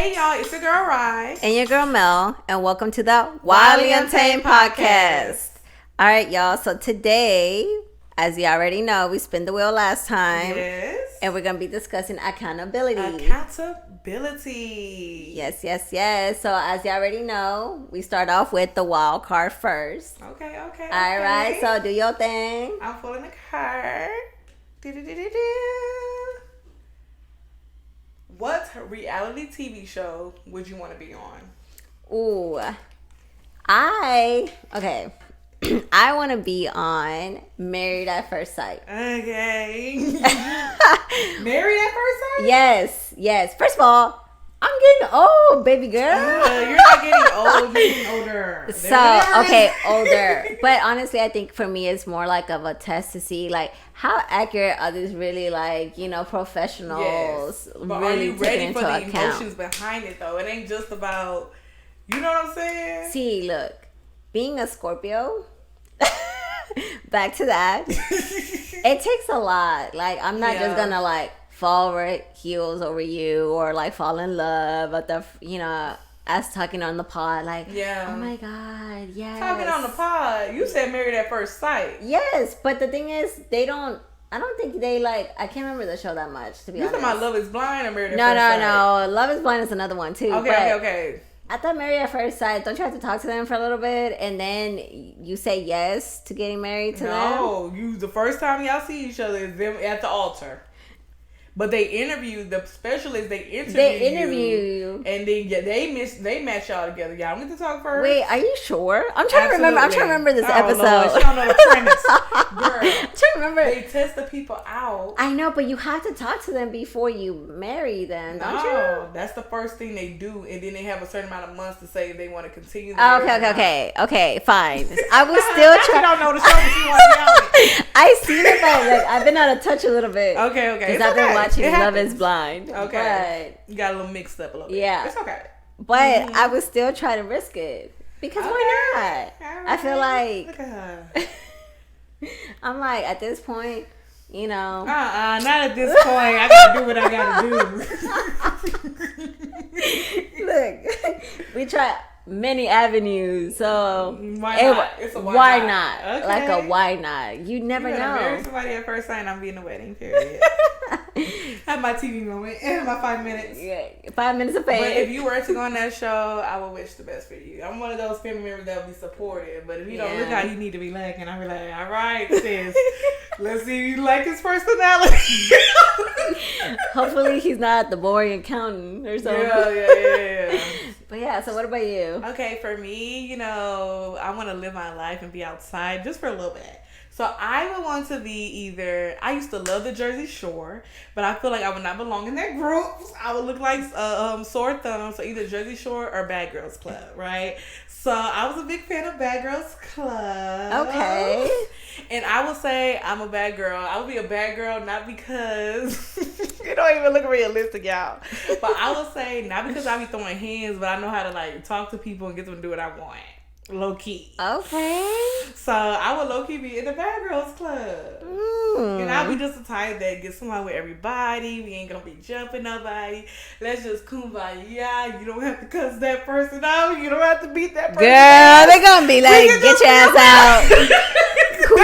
Hey y'all, it's your girl Rye. And your girl Mel, and welcome to the Wildly Untamed Podcast. All right, y'all, so today, as you already know, we spun the wheel last time. Yes. And we're going to be discussing accountability. Accountability. Yes. So as you already know, we start off with the wild card first. Okay. All right, so do your thing. I'm pulling a card. Do-do-do-do-do. What reality TV show would you want to be on? Ooh, okay. I want to be on Married at First Sight. Okay. Married at First Sight? Yes. First of all, I'm getting old, baby girl. You're not getting old, you're getting older. Older. But honestly, I think for me, it's more like of a test to see, like, how accurate are these really, like, professionals but really are you ready taking for into the account? emotions behind it, though? It ain't just about, you know what I'm saying? See, look, being a Scorpio, back to that, it takes a lot. Like, I'm not just gonna, like, fall right heels over you or, like, fall in love at the, us talking on the pod, like, oh my God, yes. Talking on the pod, you said Married at First Sight. Yes, but the thing is, I don't think they, like, I can't remember the show that much, to be honest. You talking about Love is Blind or Married at First Sight? No, Love is Blind is another one, too. Okay. I thought Married at First Sight, don't you have to talk to them for a little bit and then you say yes to getting married to them? No, the first time y'all see each other is them at the altar. But they interview the specialists. They interview you, and then they match y'all together. Y'all don't get to talk first. Wait, are you sure? I'm trying to remember. I'm trying to remember this episode. Lord, she don't know the premise, girl. I'm trying to remember. They test the people out. I know, but you have to talk to them before you marry them, don't you? That's the first thing they do, and then they have a certain amount of months to say if they want to continue. Okay, fine. I was still trying. You don't know the show, but you want to be on it. I seen it, but like, I've been out of touch a little bit. Okay. Because I've been watching Love is Blind. Okay. But you got a little mixed up a little bit. Yeah. It's okay. But I was still trying to risk it. Because why not? Right. I feel like... Look at her. I'm like, at this point, not at this point. I gotta do what I gotta do. Look, we try many avenues, so why not? It's a why not? Okay. Like a why not? You never know. Marry somebody at first sight and I'm being a wedding, period. Have my TV moment and my 5 minutes. Yeah, 5 minutes of fame. But if you were to go on that show, I would wish the best for you. I'm one of those family members that will be supportive. But if you don't look how you need to be lacking, I'll be like, all right, sis. Let's see if you like his personality. Hopefully he's not the boring accountant or something. Yeah. But yeah, so what about you? Okay, for me, I want to live my life and be outside just for a little bit. So I would want to be I used to love the Jersey Shore, but I feel like I would not belong in that group. I would look like sore thumb, so either Jersey Shore or Bad Girls Club, right? So I was a big fan of Bad Girls Club. Okay. And I would say I'm a bad girl. I would be a bad girl not because it don't even look realistic, y'all. But I would say not because I be throwing hands, but I know how to like talk to people and get them to do what I want. Low key. Okay. So I would low key be in the Bad Girls Club. And I'll be just the type that gets along with everybody. We ain't gonna be jumping nobody. Let's just kumbaya. You don't have to cuss that person out. You don't have to beat that person out. Girl, they gonna be like, get your ass out. They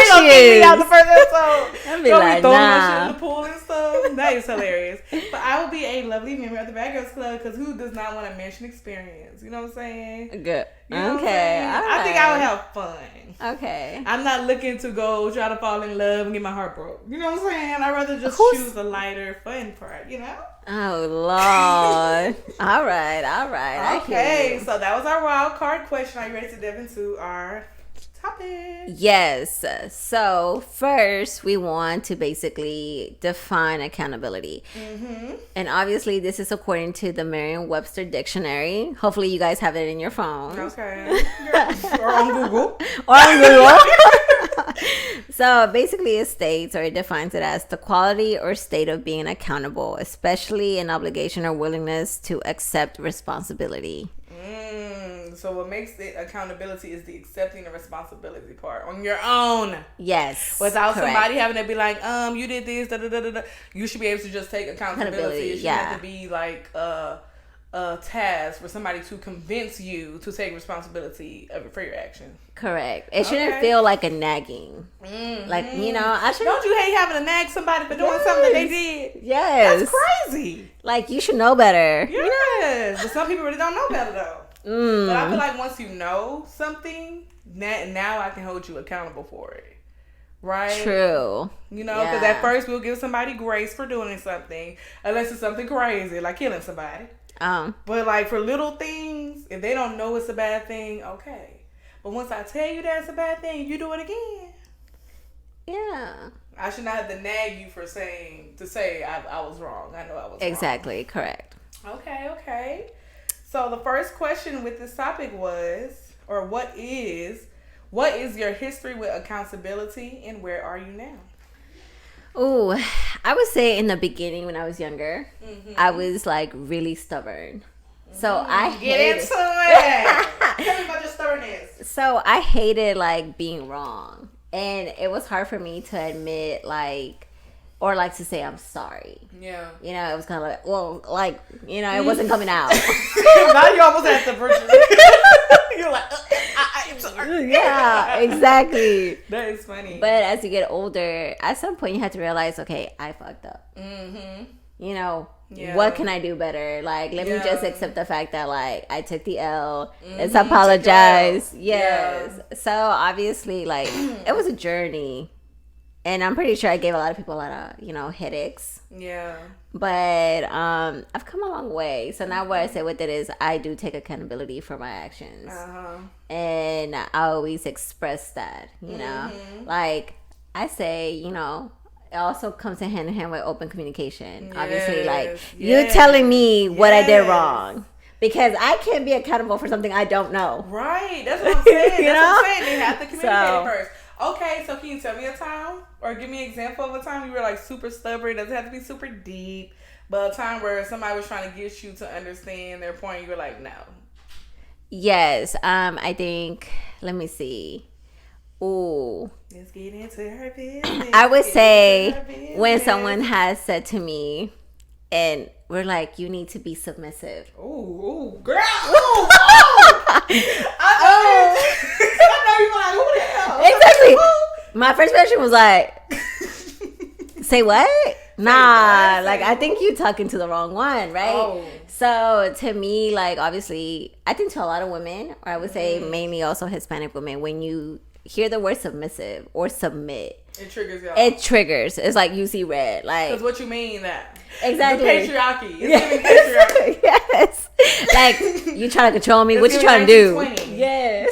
gonna kick me out the first episode. I'll be like, throwing my nah. shit in the pool and stuff. That is hilarious. But I would be a lovely member of the Bad Girls Club because who does not want a mansion experience? You know what I'm saying? Good. You know okay. I think I would have fun. Okay. I'm not looking to go try to fall in love and get my heart broke. You know what I'm saying? I'd rather just choose the lighter, fun part, Oh, Lord. All right. Okay, so that was our wild card question. Are you ready to dive into our topic? Yes. So first, we want to basically define accountability. Mm-hmm. And obviously, this is according to the Merriam-Webster Dictionary. Hopefully, you guys have it in your phone. Okay. Or on Google. So basically, it states, or it defines it as the quality or state of being accountable, especially an obligation or willingness to accept responsibility. So what makes it accountability is the accepting the responsibility part on your own. Yes. Without somebody having to be like, you did this, da da da da da. You should be able to just take accountability. It shouldn't have to be like task for somebody to convince you to take responsibility for your actions. Correct. It shouldn't feel like a nagging. Mm-hmm. Like, I should. Don't you hate having to nag somebody for doing something that they did? Yes. That's crazy. Like, you should know better. Yes. But some people really don't know better, though. But I feel like once you know something, now I can hold you accountable for it. Right? True. Because at first we'll give somebody grace for doing something, unless it's something crazy, like killing somebody. But like for little things, if they don't know it's a bad thing, okay. But once I tell you that's a bad thing, you do it again. Yeah. I should not have to nag you for saying I was wrong. I know I was exactly wrong. Correct. Okay. So the first question with this topic was, or what is your history with accountability and where are you now? Oh, I would say in the beginning when I was younger, I was like really stubborn. So I hated... Get into it! Tell me about your stubbornness. So I hated like being wrong. And it was hard for me to admit or to say I'm sorry. Yeah. It was kind of like, well, it wasn't coming out. Now you almost had to virtually. You're like, I'm sorry. Yeah, exactly. That is funny. But as you get older, at some point you have to realize, okay, I fucked up. Mm-hmm. What can I do better? Let me just accept the fact that I took the L. Let's apologize. Yes. Yeah. So obviously it was a journey. And I'm pretty sure I gave a lot of people a lot of, headaches. Yeah. But I've come a long way. So now what I say with it is I do take accountability for my actions. Uh-huh. And I always express that, Like I say, it also comes in hand with open communication. Yes. Obviously, you telling me what I did wrong. Because I can't be accountable for something I don't know. Right. That's what I'm saying. That's what I'm saying. They have to communicate first. Okay, so can you tell me a time or give me an example of a time you were super stubborn? It doesn't have to be super deep, but a time where somebody was trying to get you to understand their point, you were like, no. Yes, I think, let me see. Ooh. Let's get into her business. I would say when someone has said to me, and we're like, you need to be submissive. Ooh, girl. Ooh. I know you were like, who the hell? Exactly. My first question was like, say what? Nah, I think you talking to the wrong one, right? Oh. So to me, obviously, I think to a lot of women, or I would say mainly also Hispanic women, when you hear the word submissive or submit, it triggers y'all. It triggers. It's like you see red. Because what you mean that? Exactly. The patriarchy. It's giving patriarchy. Yes. You trying to control me? What you trying to do? Yes.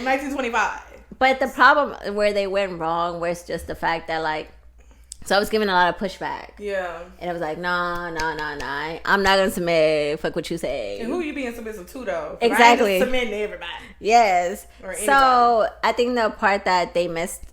1925. But the problem where they went wrong was just the fact that so I was giving a lot of pushback. Yeah. And it was like, nah. I'm not gonna submit. Fuck what you say. And who you being submissive to though? Exactly. I ain't submitting to everybody. Yes. So I think the part that they missed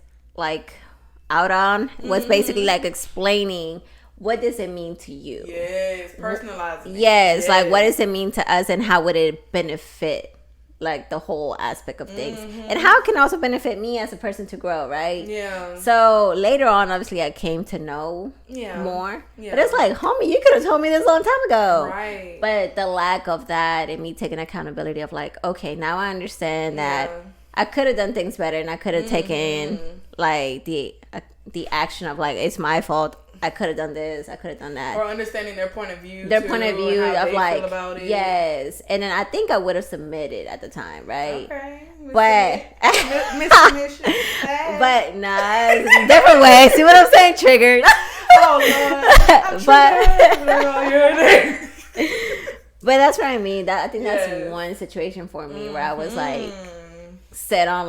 out on was basically explaining what does it mean to you. Yes. Personalizing. Yes. What does it mean to us and how would it benefit the whole aspect of things, and how it can also benefit me as a person to grow, right? Yeah. So later on, obviously, I came to know more. Yeah. But it's homie, you could have told me this a long time ago. Right. But the lack of that and me taking accountability of okay, now I understand that I could have done things better and I could have taken the action of it's my fault. I could have done this. I could have done that. Or understanding their point of view. Their point of view of feel about it. Yes. And then I think I would have submitted at the time, right? Okay. But Miss but nah, it's a different way. See what I'm saying? Triggered. Oh Lord. But that's what I mean. That I think that's one situation for me where I was set on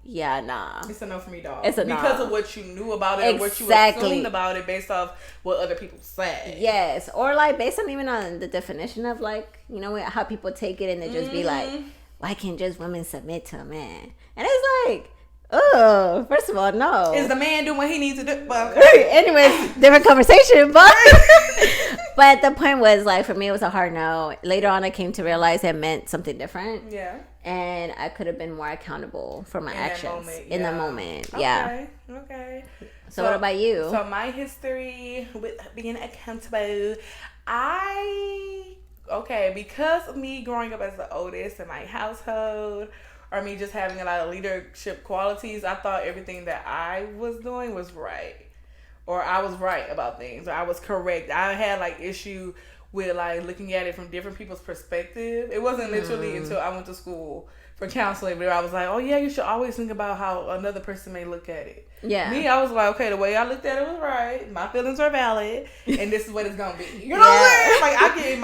yeah, nah. It's a no for me, dog. It's a no. Because of what you knew about it or what you assumed about it based off what other people said. Yes. Or based on even on the definition of how people take it and they just be why can't just women submit to a man? And it's oh, first of all, no. Is the man doing what he needs to do? Well, okay. Anyways, different conversation, but but the point was for me it was a hard no. Later on I came to realize it meant something different. Yeah. And I could have been more accountable for my actions in the moment. Okay. Yeah. Okay. So what about you? So my history with being accountable, okay, because of me growing up as the oldest in my household, or me just having a lot of leadership qualities, I thought everything that I was doing was right. Or I was right about things, or I was correct. I had like issue with like looking at it from different people's perspective. It wasn't literally until I went to school for counseling where I was like, oh yeah, you should always think about how another person may look at it. Yeah. Me, I was like, okay, the way I looked at it was right. My feelings are valid, and this is what it's gonna be. You know what I'm saying? Like I gave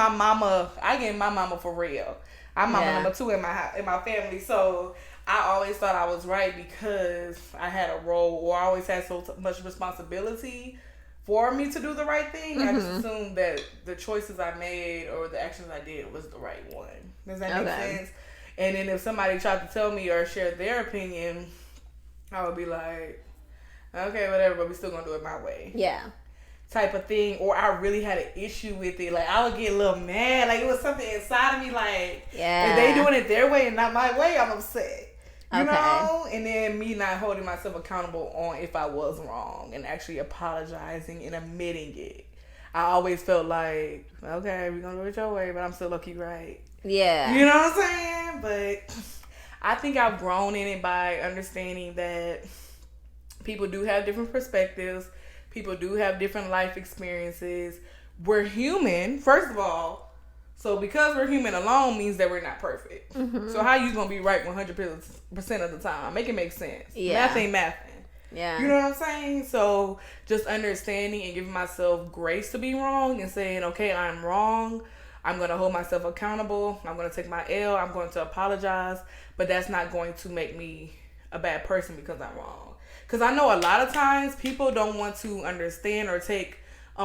my mama for real. I'm mama number 2 in my family, so I always thought I was right because I had a role, or I always had so much responsibility for me to do the right thing. I just assumed that the choices I made or the actions I did was the right one. Does that make sense? And then if somebody tried to tell me or share their opinion, I would be like, okay, whatever, but we still gonna do it my way. Yeah. Type of thing. Or I really had an issue with it. Like I would get a little mad. Like it was something inside of me. Like if they doing it their way and not my way, I'm upset. You know? And then me not holding myself accountable on if I was wrong and actually apologizing and admitting it. I always felt like, okay, we're gonna do it your way, but I'm still lucky, right? Yeah. You know what I'm saying? But I think I've grown in it by understanding that people do have different perspectives. People do have different life experiences. We're human, first of all. So because we're human alone means that we're not perfect. So how you gonna be right 100% of the time? Make it make sense. Yeah. Math ain't mathing. Yeah. You know what I'm saying? So just understanding and giving myself grace to be wrong and saying, okay, I'm wrong. I'm going to hold myself accountable. I'm going to take my L. I'm going to apologize. But that's not going to make me a bad person because I'm wrong. Because I know a lot of times people don't want to understand or take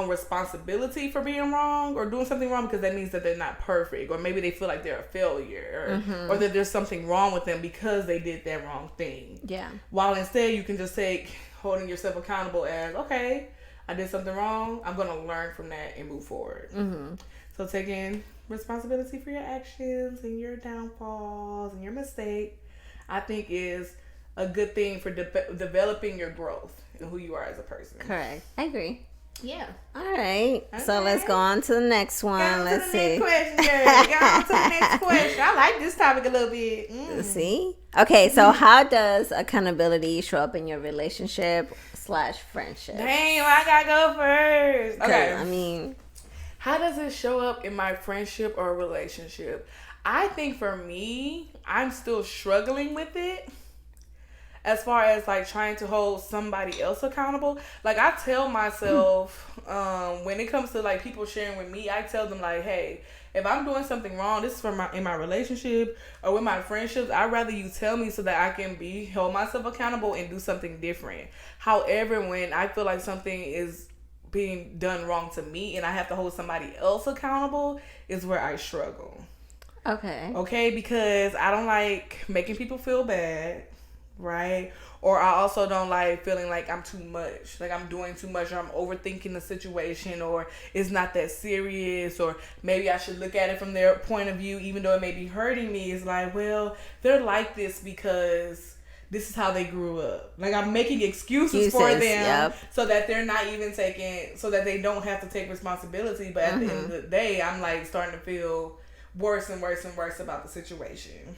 responsibility for being wrong or doing something wrong because that means that they're not perfect, or maybe they feel like they're a failure, or that there's something wrong with them because they did that wrong thing. Yeah. While instead you can just take holding yourself accountable as, okay, I did something wrong. I'm going to learn from that and move forward. So taking responsibility for your actions and your downfalls and your mistake, I think is a good thing for developing your growth and who you are as a person. Correct. I agree. Yeah. All right. Okay. So let's go on to the next one. Let's see. Next question, girl. Go on to the next question. I like this topic a little bit. See? Okay, so how does accountability show up in your relationship / friendship? Dang, I gotta go first. Okay. I mean, how does it show up in my friendship or relationship? I think for me, I'm still struggling with it. As far as like trying to hold somebody else accountable, like I tell myself, when it comes to like people sharing with me, I tell them like, hey, if I'm doing something wrong, this is in my relationship or with my friendships, I'd rather you tell me so that I can hold myself accountable and do something different. However, when I feel like something is being done wrong to me and I have to hold somebody else accountable, is where I struggle. Okay, because I don't like making people feel bad. Right? Or I also don't like feeling like I'm too much, like I'm doing too much, or I'm overthinking the situation, or it's not that serious, or maybe I should look at it from their point of view even though it may be hurting me. It's like, well, they're like this because this is how they grew up. Like I'm making excuses for them so that they're not even so that they don't have to take responsibility. But at the end of the day, I'm like starting to feel worse and worse and worse about the situation.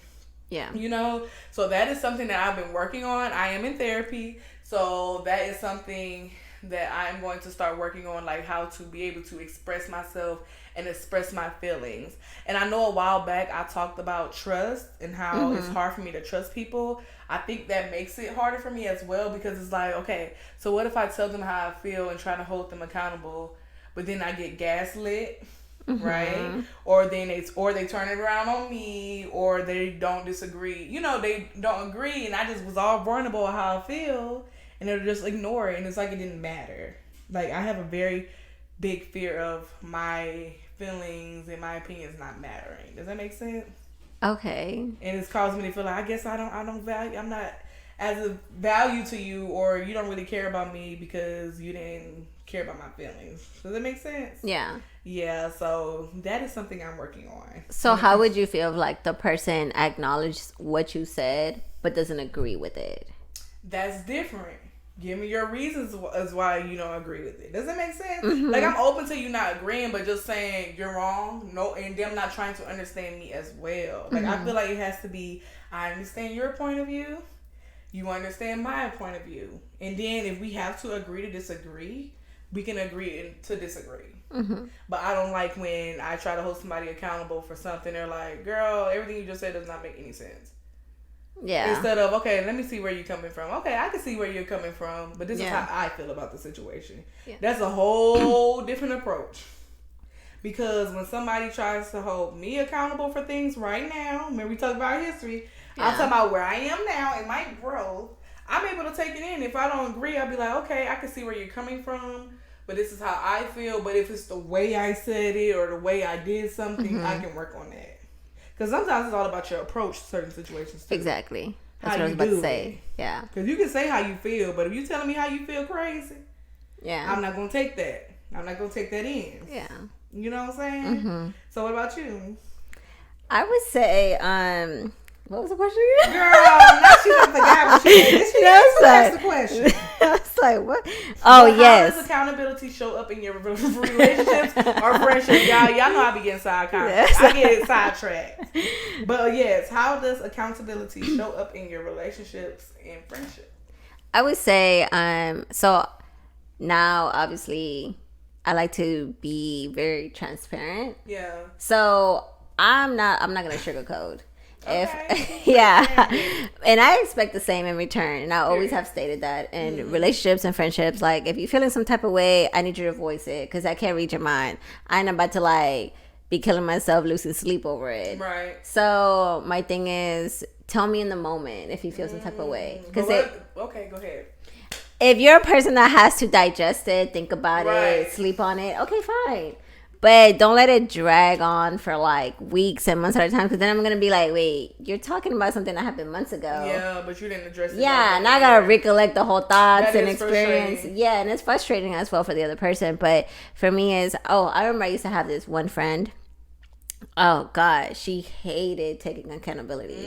Yeah. You know, so that is something that I've been working on. I am in therapy. So that is something that I'm going to start working on, like how to be able to express myself and express my feelings. And I know a while back I talked about trust and how it's hard for me to trust people. I think that makes it harder for me as well because it's like, okay, so what if I tell them how I feel and try to hold them accountable, but then I get gaslit? Right? Or they turn it around on me, or they don't disagree. You know, they don't agree, and I just was all vulnerable about how I feel, and they'll just ignore it, and it's like it didn't matter. Like I have a very big fear of my feelings and my opinions not mattering. Does that make sense? Okay. And it's caused me to feel like I guess I'm not as a value to you, or you don't really care about me because you didn't care about my feelings. Does that make sense? Yeah. Yeah, so that is something I'm working on. So how would you feel if like the person acknowledges what you said but doesn't agree with it? That's different. Give me your reasons as why you don't agree with it. Does that make sense? Mm-hmm. Like, I'm open to you not agreeing, but just saying you're wrong. No, and them not trying to understand me as well. Like, I feel like it has to be, I understand your point of view. You understand my point of view. And then if we have to agree to disagree, we can agree to disagree. Mm-hmm. But I don't like when I try to hold somebody accountable for something. They're like, girl, everything you just said does not make any sense. Yeah. Instead of, okay, let me see where you're coming from. Okay, I can see where you're coming from, but this is Yeah. how I feel about the situation. Yeah. That's a whole different approach. Because when somebody tries to hold me accountable for things right now, when we talk about history, I'm talking about where I am now and my growth. I'm able to take it in. If I don't agree, I'll be like, okay, I can see where you're coming from, but this is how I feel. But if it's the way I said it or the way I did something, I can work on that. Because sometimes it's all about your approach to certain situations too. Exactly. That's How what I was you about to do say. it. Yeah. Because you can say how you feel, but if you telling me how you feel crazy, Yeah. I'm not going to take that. I'm not going to take that in. Yeah. You know what I'm saying? Mm-hmm. So what about you? I would say, what was the question again? Girl, now she done forgot what she said. She asked the question. I was like, what? Oh, Well, yes. How does accountability show up in your relationships or friendships? Y'all know I be getting Yes. I get sidetracked. But yes, how does accountability show up in your relationships and friendships? I would say, so now obviously I like to be very transparent. Yeah. So I'm not gonna sugarcoat. Okay. If yeah, and I expect the same in return, and I always have stated that in relationships and friendships. Like, if you're feeling some type of way, I need you to voice it because I can't read your mind. I ain't about to like be killing myself, losing sleep over it. Right. So my thing is, tell me in the moment if you feel some type of way. Because okay, go ahead. if you're a person that has to digest it, think about Right. it, sleep on it, okay, fine. But don't let it drag on for like weeks and months at a time, because then I'm going to be like, wait, you're talking about something that happened months ago. Yeah, but you didn't address it. Yeah, and I got to recollect the whole thoughts That and is experience. frustrating. Yeah, and it's frustrating as well for the other person. But for me is, I remember I used to have this one friend. Oh, God, she hated taking accountability.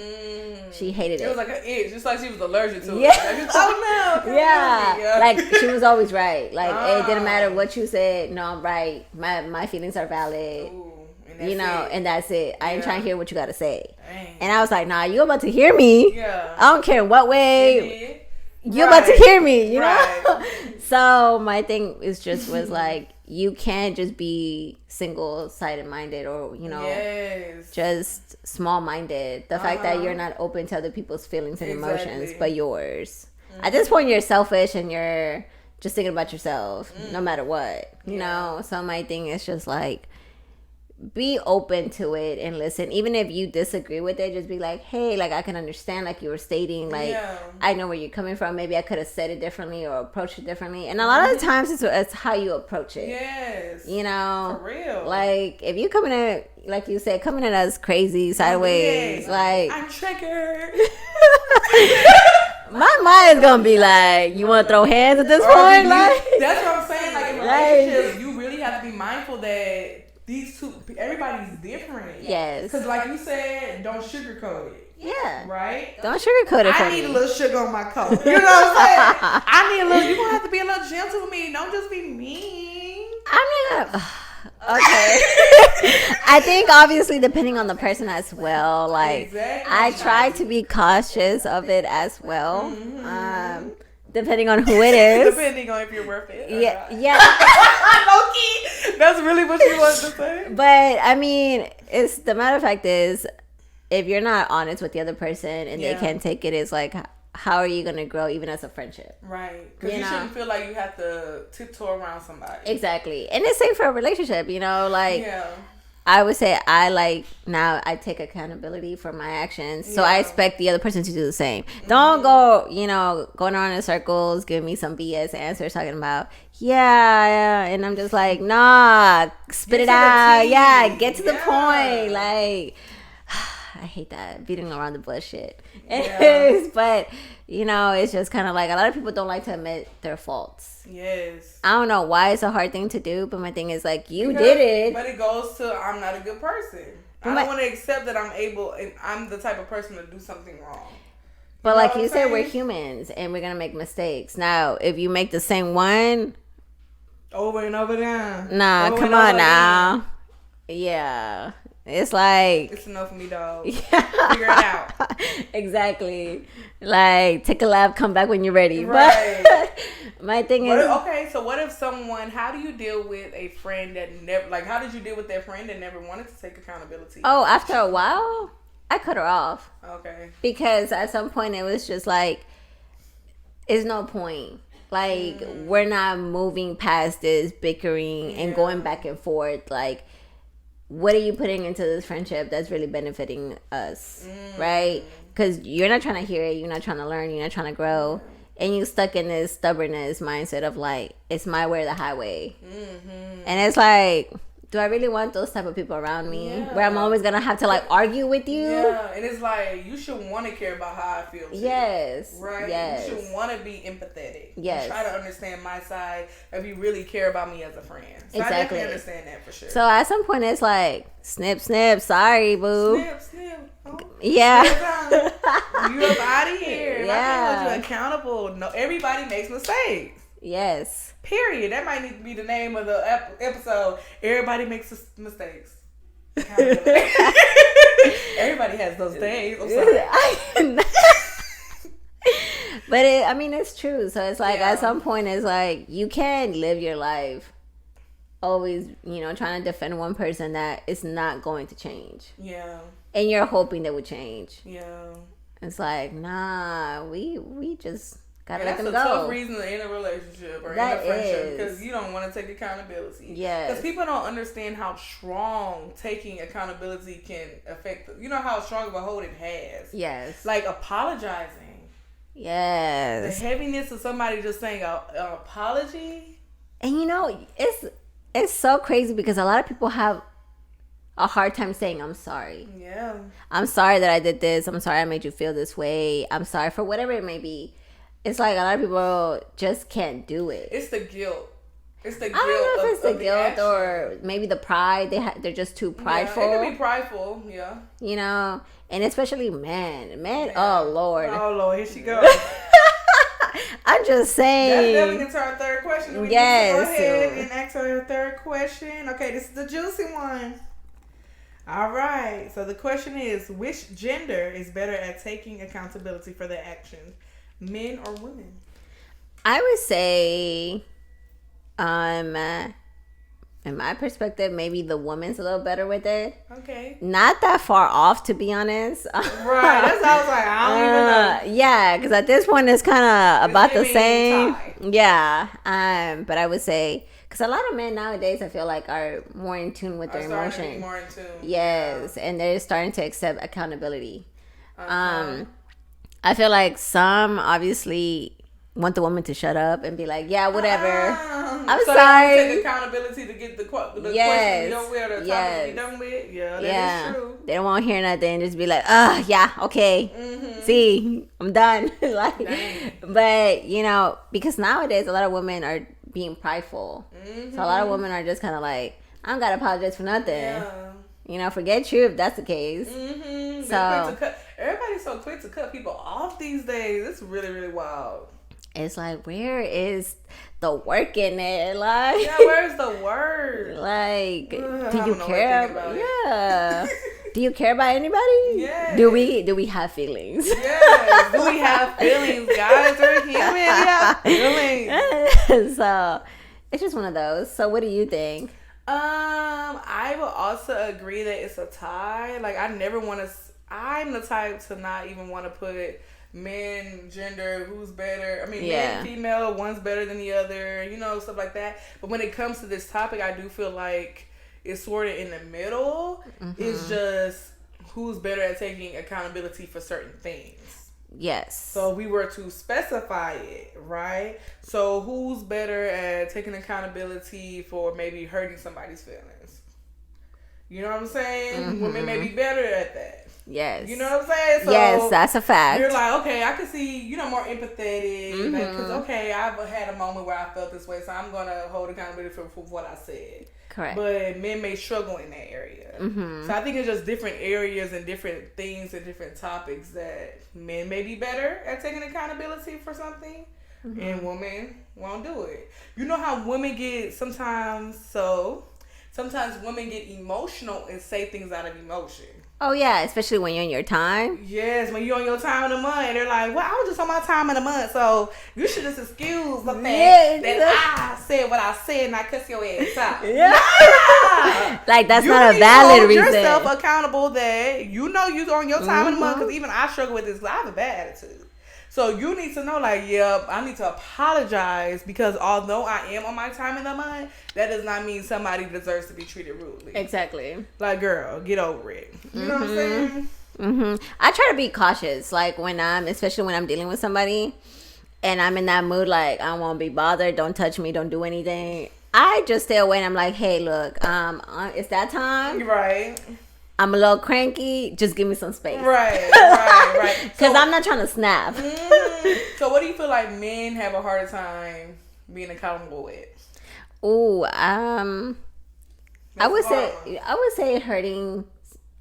She hated it. It was like an itch, just like she was allergic to Yeah. it. Like, oh no. Yeah. Like she was always right. Like it didn't matter what you said. No, I'm right. My feelings are valid. Ooh, and that's You know, it. and that's it. I ain't Yeah. trying to hear what you got to say. Dang. And I was like, nah, you about to hear me. Yeah. I don't care in what way. It You about to Right. hear me, you know? Right. So my thing was like, you can't just be single-sided minded or, you know, Yes. just small-minded. The fact that Uh-huh. you're not open to other people's feelings and emotions, Exactly. but yours. At this point, you're selfish and you're just thinking about yourself, no matter what, you know? So my thing is just like, be open to it and listen. Even if you disagree with it, just be like, hey, like, I can understand, like you were stating, like, Yeah. I know where you're coming from. Maybe I could have said it differently or approached it differently. And a lot of the times it's how you approach it. Yes. You know? For real. Like, if you coming in, like you said, coming in as crazy, sideways, Yes. like, I'm triggered. my mind is gonna be like, you want to throw hands at this Or point? you- Like, that's what I'm saying. Like, in Like- relationships, you really have to be mindful that these two, everybody's different. Yes. Because, like you said, don't sugarcoat it. yeah. Right? Don't sugarcoat it for I me. need a little sugar on my coat. You know what I'm saying? I need a little. You gonna have to be a little gentle with me. Don't just be mean. I'm not gonna. Okay. I think obviously depending on the person as well. Like Exactly. I try to be cautious of it as well. Depending on who it is. Depending on if you're worth it. or Yeah, not. yeah. Low-key, that's really what you wanted to say. But I mean, it's the matter of fact is, if you're not honest with the other person and they Yeah. can't take it, it's like, how are you gonna grow even as a friendship? Right. Because You you know. shouldn't feel like you have to tiptoe around somebody. Exactly, and it's same for a relationship. You know, like. Yeah. I would say I take accountability for my actions. So I Yeah. expect the other person to do the same. Don't go, going around in circles, give me some BS answers talking about, yeah. And I'm just like, nah, spit Get it to the out. tea. Yeah, get to the Yeah. point. Like, I hate that beating around the bush shit. Yeah. But, it's just kind of like a lot of people don't like to admit their faults. Yes. I don't know why it's a hard thing to do, but my thing is like, you Because- did it. But it goes to I'm not a good person. I But don't want to accept that I'm able and I'm the type of person to do something wrong. But like you said, we're humans and we're gonna make mistakes. Now, if you make the same one over and over again, come on now. Yeah. It's like it's enough for me, dog. Yeah. Figure it out. Exactly. Like take a lap, come back when you're ready. Right. But my thing is okay. So what if someone? How do you deal with a friend that never? Like, how did you deal with that friend that never wanted to take accountability? Oh, after a while, I cut her off. Okay. Because at some point it was just like, it's no point. Like we're not moving past this bickering and going back and forth. Like, what are you putting into this friendship that's really benefiting us, right? Because you're not trying to hear it, you're not trying to learn, you're not trying to grow, and you stuck in this stubbornness mindset of like, it's my way or the highway. And it's like, do I really want those type of people around me where I'm always gonna have to like argue with you? Yeah, and it's like you should want to care about how I feel too. Yes. Right? Yes. You should want to be empathetic. Yes. You try to understand my side if you really care about me as a friend. So exactly. I definitely understand that for sure. So at some point it's like, snip, snip, sorry, boo. Snip, snip. Oh. Yeah. You up out of here. Yeah. I can't hold you accountable. No, everybody makes mistakes. Yes. Period. That might need to be the name of the episode. Everybody makes mistakes. Everybody has those days. I'm sorry. But I mean, it's true. So it's like at some point, it's like you can't live your life always, trying to defend one person that is not going to change. Yeah. And you're hoping they would change. Yeah. It's like, nah, we just gotta let them go. That's a tough reason to end a relationship or end a friendship because you don't want to take accountability. Yes. Because people don't understand how strong taking accountability can affect. You know how strong of a hold it has. Yes. Like apologizing. Yes. The heaviness of somebody just saying an apology. And it's so crazy because a lot of people have a hard time saying I'm sorry. Yeah. I'm sorry that I did this. I'm sorry I made you feel this way. I'm sorry for whatever it may be. It's like a lot of people just can't do it. It's the guilt. It's the guilt. I don't know if it's the guilt action. or maybe the pride. They're just too prideful. Yeah, it could be prideful. Yeah. And especially men. Oh Lord. Oh Lord, here she goes. I'm just saying. That's definitely into our third question. Yes. Go ahead and ask her third question. Okay, this is the juicy one. All right. So the question is, which gender is better at taking accountability for their actions, men or women? I would say, in my perspective, maybe the woman's a little better with it. Okay. Not that far off, to be honest. Right. That's how I was like, I don't even know. Yeah, because at this point, it's kind of about the same. Yeah. But I would say, because a lot of men nowadays, I feel like, are more in tune with their emotions. More in tune. Yes, and they're starting to accept accountability. I feel like some obviously want the woman to shut up and be like, yeah, whatever. I'm so sorry. They take accountability to get the question you don't wear, the topic you done with. Yeah, that is true. They don't want to hear nothing. Just be like, yeah, okay. Mm-hmm. See, I'm done. But, because nowadays a lot of women are being prideful. Mm-hmm. So a lot of women are just kind of like, I don't got to apologize for nothing. Yeah. Forget you if that's the case. Mm-hmm. So everybody's so quick to cut people off these days. It's really, really wild. It's like, where is the work in it? Like, yeah, where's the word? Like, do you care? Yeah. Do you care about anybody? Yeah. Do we have feelings? Yes. Do we have feelings? Guys are human. We have feelings. So it's just one of those. So what do you think? I will also agree that it's a tie. Like, I'm the type to not even want to put men, gender, who's better. I mean, men, female, one's better than the other, stuff like that. But when it comes to this topic, I do feel like it's sort of in the middle. Mm-hmm. It's just who's better at taking accountability for certain things. Yes. So we were to specify it, right? So who's better at taking accountability for maybe hurting somebody's feelings? You know what I'm saying? Mm-hmm. Women may be better at that. Yes. You know what I'm saying? So yes, that's a fact. You're like, okay, I can see, more empathetic. Mm-hmm. Because, okay, I've had a moment where I felt this way, so I'm going to hold accountability for what I said. Correct. But men may struggle in that area. So I think it's just different areas and different things and different topics that men may be better at taking accountability for something, and women won't do it. You know how women get sometimes women get emotional and say things out of emotion. Oh yeah, especially when you're in your time. Yes, when you're on your time of the month, and they're like, "Well, I was just on my time of the month, so you should just excuse the fact that I said what I said and I cuss your ass out." Yeah. Nah. Like that's You not a need valid to hold reason. yourself accountable that you know you're on your time of the month. Because even I struggle with this because I have a bad attitude. So you need to know, like, yeah, I need to apologize because although I am on my time in the month, that does not mean somebody deserves to be treated rudely. Exactly. Like, girl, get over it. You know what I'm saying? I try to be cautious, like especially when I'm dealing with somebody, and I'm in that mood, like I don't want to be bothered. Don't touch me. Don't do anything. I just stay away, and I'm like, hey, look, it's that time. Right. I'm a little cranky. Just give me some space. Right. Because I'm not trying to snap. So what do you feel like men have a harder time being accountable with? Ooh, I would say hurting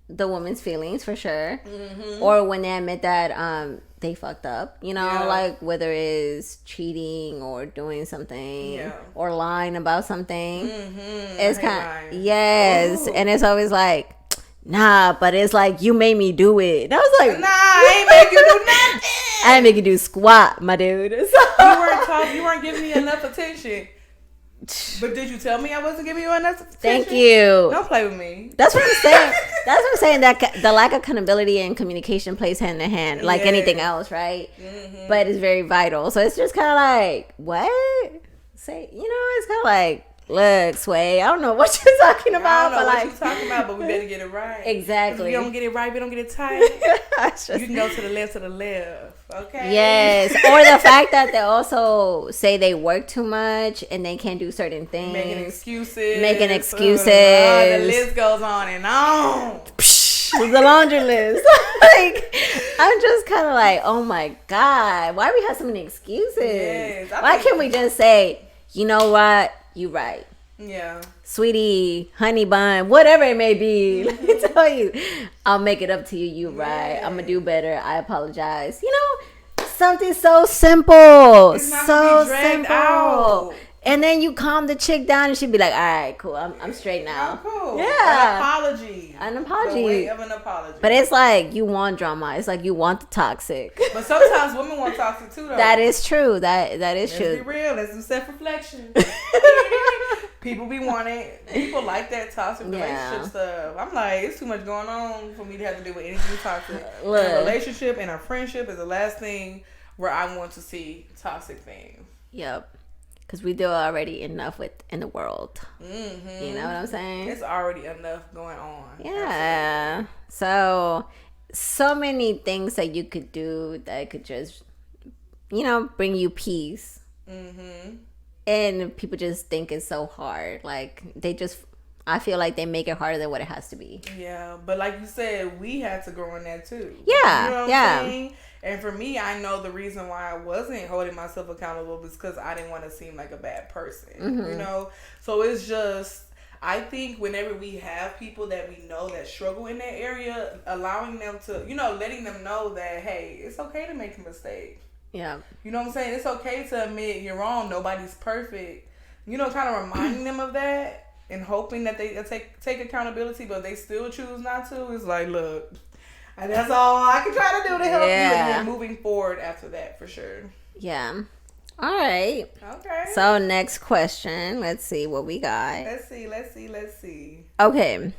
the woman's feelings for sure, or when they admit that they fucked up, like whether it's cheating or doing something or lying about something. It's kind of, yes. Ooh. And it's always like, nah, but it's like you made me do it. And I was like, nah, I ain't make you do nothing. I ain't make you do squat, my dude. So. You weren't giving me enough attention. But did you tell me I wasn't giving you enough attention? Thank you. Don't play with me. That's what I'm saying. That's what I'm saying. That the lack of accountability and communication plays hand in hand, like anything else, right? But it's very vital. So it's just kind of like, what? Say, it's kind of like, look, Sway, I don't know what you're talking about. I don't know what you're talking about, but we better get it right. Exactly. If we don't get it right, we don't get it tight. You can go to the left, okay? Yes. Or the fact that they also say they work too much and they can't do certain things. Making excuses. The list goes on and on. The laundry list. Like, I'm just kind of like, oh my God, why do we have so many excuses? Yes, why can't we just say, you know what? You right. Yeah. Sweetie, honey bun, whatever it may be. Let me tell you, I'll make it up to you. You right. I'm going to do better. I apologize. Something so simple. It's not so simple. Out. And then you calm the chick down and she'd be like, all right, cool. I'm straight now. Oh, cool. Yeah. An apology. The way of an apology. But it's like you want drama. It's like you want the toxic. But sometimes women want toxic too, though. That is true. That is true. Let's be real. Let's do self-reflection. People like that toxic relationship stuff. I'm like, it's too much going on for me to have to deal with anything toxic. Look. In a relationship and a friendship is the last thing where I want to see toxic things. Yep. Because we deal already enough in the world. You know what I'm saying? It's already enough going on. Yeah. Absolutely. So many things that you could do that could just, bring you peace. And people just think it's so hard. Like, I feel like they make it harder than what it has to be. Yeah. But like you said, we had to grow in that too. Yeah. You know what I'm saying? And for me, I know the reason why I wasn't holding myself accountable was because I didn't want to seem like a bad person, So it's just, I think whenever we have people that we know that struggle in that area, allowing them to, letting them know that, hey, it's okay to make a mistake. Yeah. You know what I'm saying? It's okay to admit you're wrong. Nobody's perfect. Kind of reminding them of that and hoping that they take accountability, but they still choose not to. It's like, look. And that's all I can try to do to help you. And then moving forward after that, for sure. Yeah. All right. Okay. So next question. Let's see what we got. Let's see. Okay.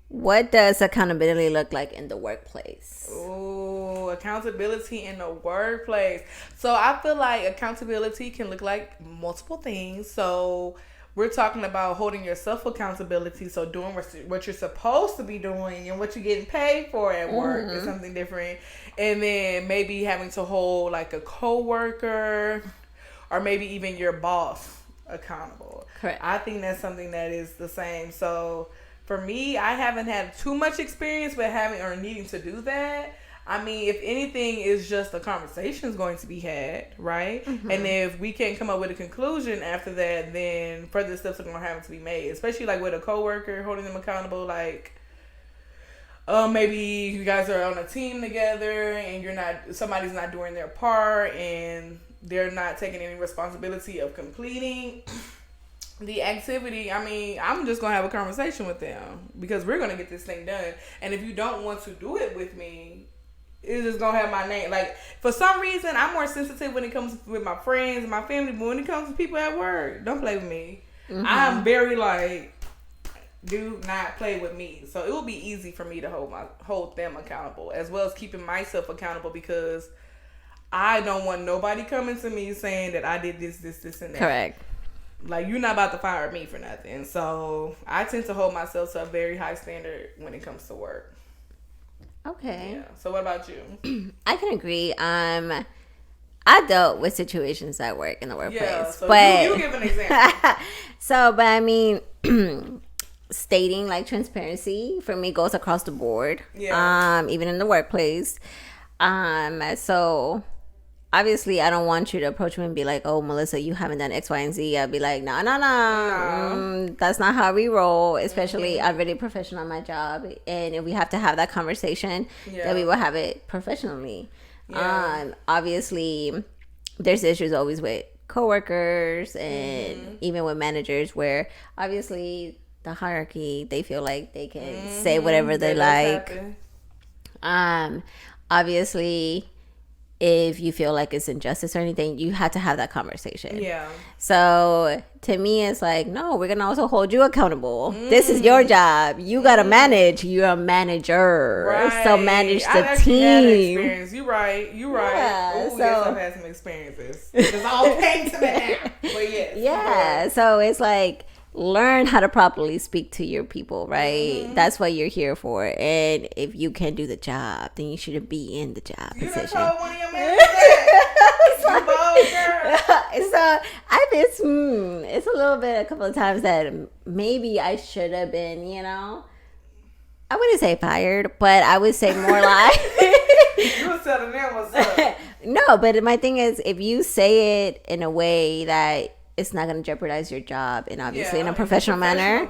What does accountability look like in the workplace? Oh, accountability in the workplace. So I feel like accountability can look like multiple things. So we're talking about holding yourself accountability. So doing what you're supposed to be doing and what you're getting paid for at work is something different. And then maybe having to hold like a coworker or maybe even your boss accountable. Correct. I think that's something that is the same. So for me, I haven't had too much experience with having or needing to do that. I mean, if anything, is just a conversation is going to be had, right? Mm-hmm. And if we can't come up with a conclusion after that, then further steps are going to have to be made. Especially like with a coworker, holding them accountable. Like, maybe you guys are on a team together, and somebody's not doing their part, and they're not taking any responsibility of completing the activity. I mean, I'm just gonna have a conversation with them because we're gonna get this thing done. And if you don't want to do it with me, it's just gonna have my name. Like, for some reason, I'm more sensitive when it comes with my friends and my family, but when it comes to people at work, don't play with me. Mm-hmm. I'm very like, do not play with me. So it will be easy for me to hold them accountable, as well as keeping myself accountable, because I don't want nobody coming to me saying that I did this, and that. Correct. Like, you're not about to fire me for nothing. So I tend to hold myself to a very high standard when it comes to work. Okay. Yeah. So what about you? I can agree. I dealt with situations at work in the workplace. Yeah, so but you give an example. But I mean, stating like transparency for me goes across the board. Yeah. Even in the workplace. So obviously, I don't want you to approach me and be like, "Oh, Melissa, you haven't done X, Y, and Z." I'd be like, "No. That's not how we roll." Especially, I'm really professional at my job, and if we have to have that conversation, then we will have it professionally. Yeah. Obviously, there's issues always with coworkers and even with managers, where obviously the hierarchy, they feel like they can say whatever they like. Obviously, if you feel like it's injustice or anything, you have to have that conversation. Yeah. So to me, it's like, no, we're gonna also hold you accountable. This is your job. You gotta manage. You're a manager, right. So manage the team. You right. Yeah, ooh, yes, I've had some experiences. It all came to me. But yes. Yeah. So it's like, learn how to properly speak to your people, right? Mm-hmm. That's what you're here for. And if you can do the job, then you shouldn't be in the job position. You done told one of your managers it's a little bit, a couple of times that maybe I should have been, I wouldn't say fired, but I would say more like you were telling them what's up. No, but my thing is, if you say it in a way that it's not going to jeopardize your job, and obviously in a professional manner,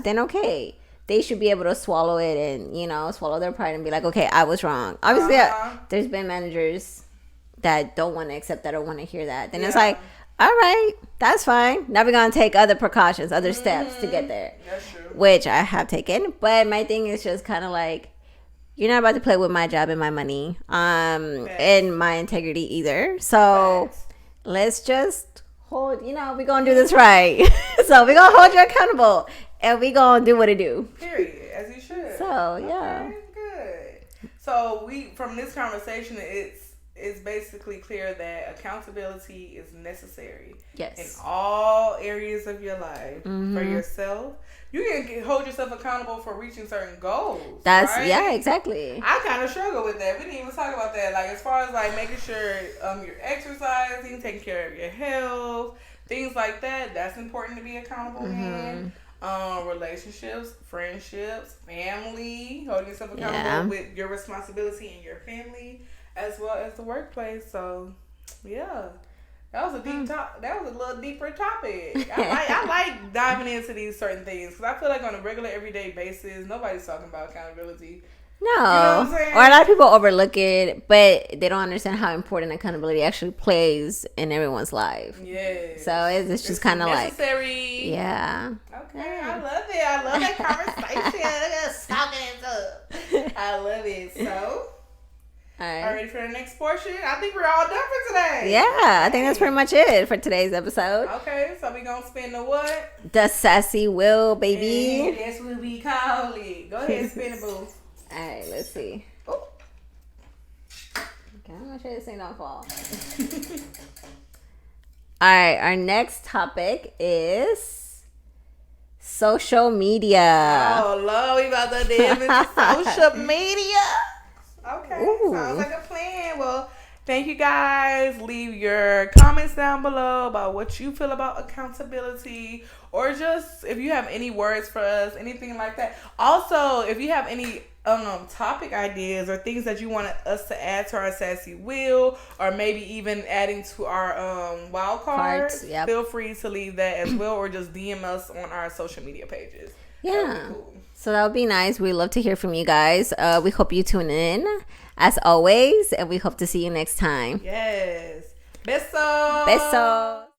then okay. They should be able to swallow it and, swallow their pride and be like, okay, I was wrong. Obviously, there's been managers that don't want to accept that or want to hear that. Then it's like, all right, that's fine. Now we're going to take other precautions, other steps to get there. That's true. Which I have taken. But my thing is just kind of like, you're not about to play with my job and my money and my integrity either. So let's just hold, we're going to do this right. So we're going to hold you accountable. And we gonna do what it do. Period, as you should. So yeah. Okay, good. So from this conversation, it's basically clear that accountability is necessary. Yes. In all areas of your life, for yourself, you can hold yourself accountable for reaching certain goals. Yeah, exactly. I kind of struggle with that. We didn't even talk about that. Like, as far as like making sure you're exercising, taking care of your health, things like that. That's important to be accountable in. Relationships, friendships, family, holding yourself accountable with your responsibility in your family as well as the workplace. So, yeah, that was a deep talk. That was a little deeper topic. I like diving into these certain things because I feel like on a regular, everyday basis, nobody's talking about accountability. No, you know or a lot of people overlook it, but they don't understand how important accountability actually plays in everyone's life. Yes. So it's just kind of like necessary. Yeah. Okay, I love it. I love that conversation. I love it. So, all right, ready for the next portion? I think we're all done for today. Yeah, I think that's pretty much it for today's episode. Okay, so we gonna spin the what? The sassy wheel, baby. And that's what we call it. Go ahead, spin the boo. All right, let's see. Oh. Okay, I'm gonna sure this thing don't fall. All right, our next topic is social media. Oh, Lord, we about to dive into social media. Okay, sounds like a plan. Well, Thank you guys. Leave your comments down below about what you feel about accountability, or just if you have any words for us, anything like that. Also, if you have any topic ideas or things that you want us to add to our Sassy Wheel, or maybe even adding to our wild cards, Yep. feel free to leave that as well, or just DM us on our social media pages. Yeah. Cool. So that would be nice. We love to hear from you guys. We hope you tune in as always, and we hope to see you next time. Yes. Besos. Besos.